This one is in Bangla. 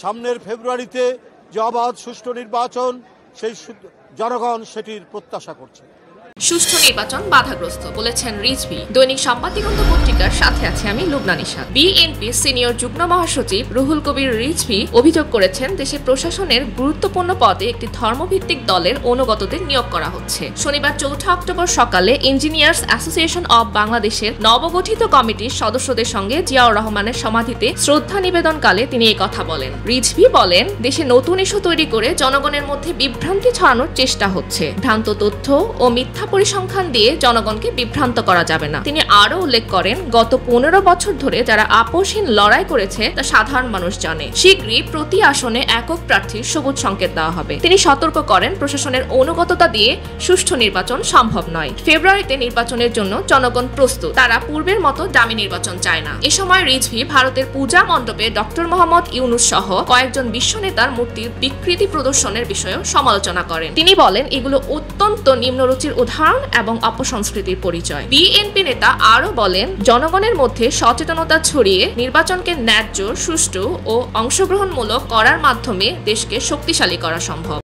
সামনের ফেব্রুয়ারিতে যে অবাধ সুষ্ঠু নির্বাচন সেই জনগণ সেটির প্রত্যাশা করছে। সুষ্ঠু নির্বাচন বাধাগ্রস্ত বলেছেন রিজভী। দৈনিক সম্পাদিগত পত্রিকার সাথে আছে আমি লুবনা নিশাত। বিএনপি সিনিয়র যুগ্ম মহাসচিব রুহুল কবির রিজভী অভিযোগ করেছেন, দেশে প্রশাসনের গুরুত্বপূর্ণ পদে একটি ধর্মভিত্তিক দলের অনুগতদের নিয়োগ করা হচ্ছে। শনিবার ৪ অক্টোবর সকালে ইঞ্জিনিয়ার্স অ্যাসোসিয়েশন অব বাংলাদেশের নবগঠিত কমিটির সদস্যদের সঙ্গে জিয়াউর রহমানের সমাধিতে শ্রদ্ধা নিবেদনকালে তিনি এই কথা বলেন। রিজভী বলেন, দেশে নতুন ইস্যু তৈরি করে জনগণের মধ্যে বিভ্রান্তি ছড়ানোর চেষ্টা হচ্ছে। ভ্রান্ত তথ্য ও মিথ্যা পরিসংখ্যান দিয়ে জনগণকে বিভ্রান্ত করা যাবে না। তিনি আরো উল্লেখ করেন, গত 15 বছর ধরে যারা আপোষহীন লড়াই করেছে তা সাধারণ মানুষ জানে। শীঘ্রই প্রতি আসনে একক প্রার্থীর সবুজ সংকেত দেওয়া হবে। তিনি সতর্ক করেন, প্রশাসনের অনুগততা দিয়ে সুষ্ঠু নির্বাচন সম্ভব নয়। ফেব্রুয়ারিতে নির্বাচনের জন্য জনগণ প্রস্তুত, তারা পূর্বের মতো দামি নির্বাচন চায় না। এ সময় রিজভী ভারতের পূজা মণ্ডপে ডক্টর মোহাম্মদ ইউনূস সহ কয়েকজন বিশ্ব নেতার মূর্তির বিকৃতি প্রদর্শনের বিষয়েও সমালোচনা করেন। তিনি বলেন, এগুলো অত্যন্ত নিম্নরুচির উদাহরণ এবং অপসংস্কৃতির পরিচয়। বিএনপি নেতা আরো বলেন, জনগণের মধ্যে সচেতনতা ছড়িয়ে নির্বাচনকে ন্যায্য, সুষ্ঠু ও অংশগ্রহণমূলক করার মাধ্যমে দেশকে শক্তিশালী করা সম্ভব।